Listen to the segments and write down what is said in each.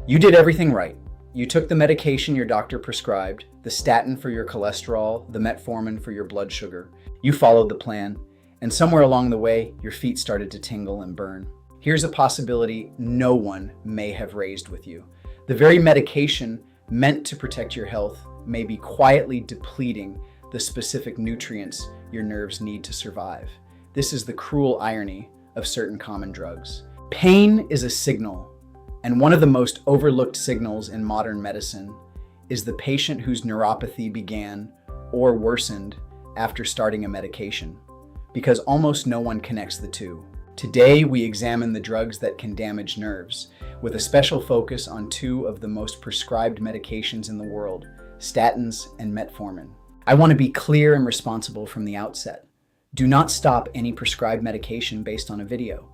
You did everything right. You took the medication your doctor prescribed, the statin for your cholesterol, the metformin for your blood sugar. You followed the plan, and somewhere along the way, your feet started to tingle and burn. Here's a possibility no one may have raised with you. The very medication meant to protect your health may be quietly depleting the specific nutrients your nerves need to survive. This is the cruel irony of certain common drugs. Pain is a signal, and one of the most overlooked signals in modern medicine is the patient whose neuropathy began or worsened after starting a medication, because almost no one connects the two. Today, we examine the drugs that can damage nerves, with a special focus on two of the most prescribed medications in the world, statins and metformin. I want to be clear and responsible from the outset. Do not stop any prescribed medication based on a video.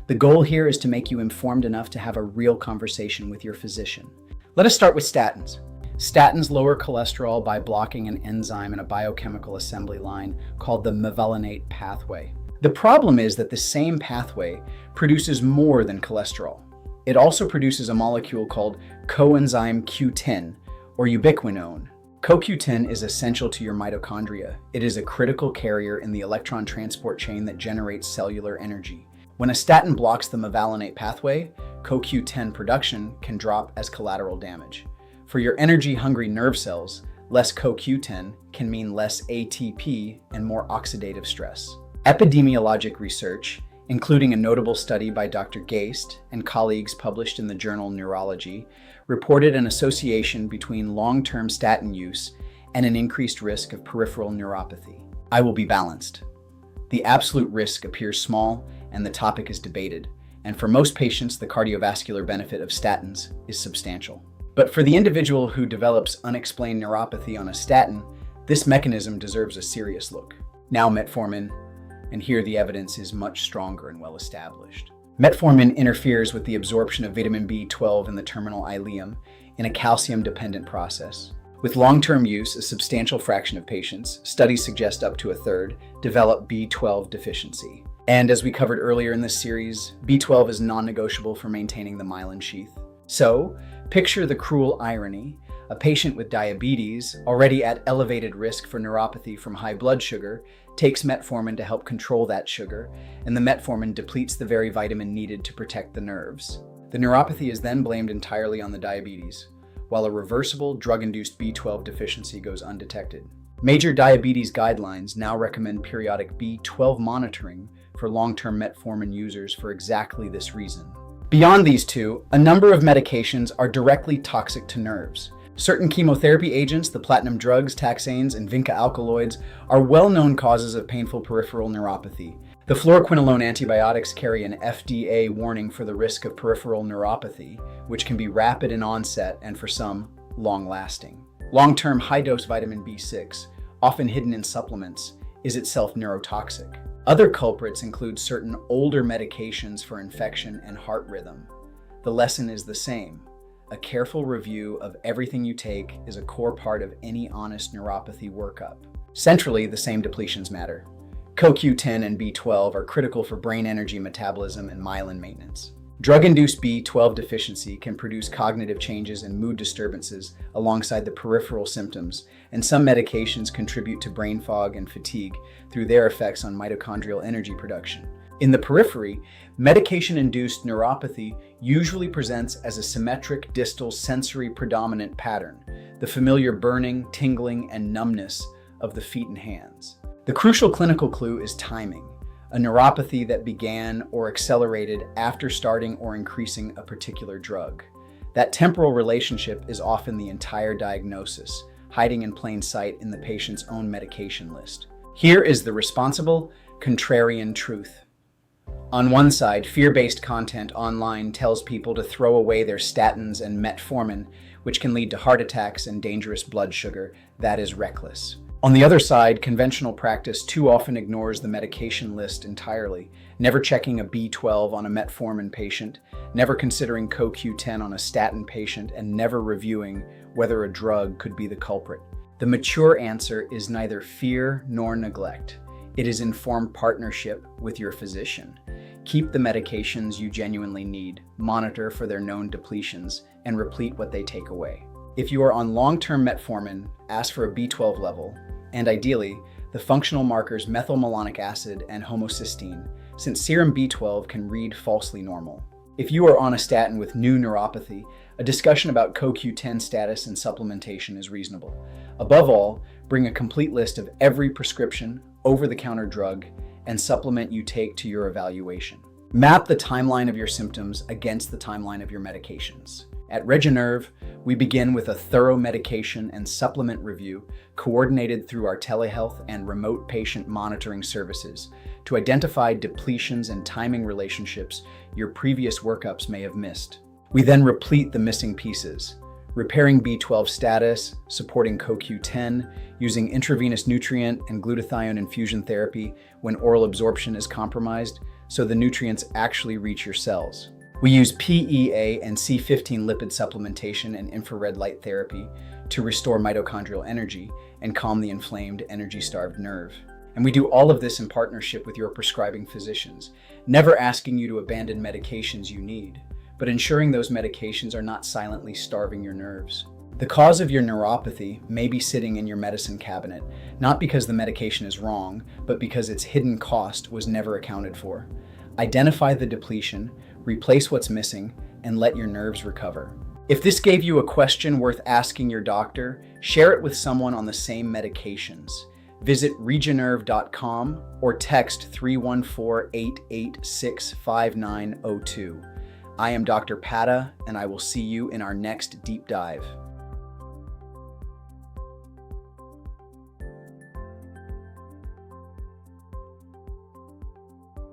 The goal here is to make you informed enough to have a real conversation with your physician. Let us start with statins. Statins lower cholesterol by blocking an enzyme in a biochemical assembly line called the mevalonate pathway. The problem is that the same pathway produces more than cholesterol. It also produces a molecule called coenzyme Q10, or ubiquinone. CoQ10 is essential to your mitochondria. It is a critical carrier in the electron transport chain that generates cellular energy. When a statin blocks the mevalonate pathway, CoQ10 production can drop as collateral damage. For your energy-hungry nerve cells, less CoQ10 can mean less ATP and more oxidative stress. Epidemiologic research, including a notable study by Dr. Geist and colleagues published in the journal Neurology, reported an association between long-term statin use and an increased risk of peripheral neuropathy. I will be balanced. The absolute risk appears small and the topic is debated, and for most patients, the cardiovascular benefit of statins is substantial. But for the individual who develops unexplained neuropathy on a statin, this mechanism deserves a serious look. Now metformin, and here the evidence is much stronger and well established. Metformin interferes with the absorption of vitamin B12 in the terminal ileum in a calcium-dependent process. With long-term use, a substantial fraction of patients, studies suggest up to a third, develop B12 deficiency. And as we covered earlier in this series, B12 is non-negotiable for maintaining the myelin sheath. So, picture the cruel irony. A patient with diabetes, already at elevated risk for neuropathy from high blood sugar, takes metformin to help control that sugar, and the metformin depletes the very vitamin needed to protect the nerves. The neuropathy is then blamed entirely on the diabetes, while a reversible drug-induced B12 deficiency goes undetected. Major diabetes guidelines now recommend periodic B12 monitoring for long-term metformin users for exactly this reason. Beyond these two, a number of medications are directly toxic to nerves. Certain chemotherapy agents, the platinum drugs, taxanes, and vinca alkaloids, are well-known causes of painful peripheral neuropathy. The fluoroquinolone antibiotics carry an FDA warning for the risk of peripheral neuropathy, which can be rapid in onset and for some, long-lasting. Long-term high-dose vitamin B6, often hidden in supplements, is itself neurotoxic. Other culprits include certain older medications for infection and heart rhythm. The lesson is the same. A careful review of everything you take is a core part of any honest neuropathy workup. Centrally, the same depletions matter. CoQ10 and B12 are critical for brain energy metabolism and myelin maintenance. Drug-induced B12 deficiency can produce cognitive changes and mood disturbances alongside the peripheral symptoms, and some medications contribute to brain fog and fatigue through their effects on mitochondrial energy production. In the periphery, medication-induced neuropathy usually presents as a symmetric distal sensory predominant pattern, the familiar burning, tingling, and numbness of the feet and hands. The crucial clinical clue is timing, a neuropathy that began or accelerated after starting or increasing a particular drug. That temporal relationship is often the entire diagnosis, hiding in plain sight in the patient's own medication list. Here is the responsible, contrarian truth. On one side, fear-based content online tells people to throw away their statins and metformin, which can lead to heart attacks and dangerous blood sugar. That is reckless. On the other side, conventional practice too often ignores the medication list entirely, never checking a B12 on a metformin patient, never considering CoQ10 on a statin patient, and never reviewing whether a drug could be the culprit. The mature answer is neither fear nor neglect. It is informed partnership with your physician. Keep the medications you genuinely need, monitor for their known depletions, and replete what they take away. If you are on long-term metformin, ask for a B12 level, and ideally, the functional markers methylmalonic acid and homocysteine, since serum B12 can read falsely normal. If you are on a statin with new neuropathy, a discussion about CoQ10 status and supplementation is reasonable. Above all, bring a complete list of every prescription, over-the-counter drug, and supplement you take to your evaluation. Map the timeline of your symptoms against the timeline of your medications. At Regenerve, we begin with a thorough medication and supplement review coordinated through our telehealth and remote patient monitoring services to identify depletions and timing relationships your previous workups may have missed. We then replete the missing pieces, repairing B12 status, supporting CoQ10, using intravenous nutrient and glutathione infusion therapy when oral absorption is compromised so the nutrients actually reach your cells. We use PEA and C15 lipid supplementation and infrared light therapy to restore mitochondrial energy and calm the inflamed, energy-starved nerve. And we do all of this in partnership with your prescribing physicians, never asking you to abandon medications you need, but ensuring those medications are not silently starving your nerves. The cause of your neuropathy may be sitting in your medicine cabinet, not because the medication is wrong, but because its hidden cost was never accounted for. Identify the depletion, replace what's missing, and let your nerves recover. If this gave you a question worth asking your doctor, share it with someone on the same medications. Visit regenerve.com or text 314-886-5902. I am Dr. Padda, and I will see you in our next deep dive.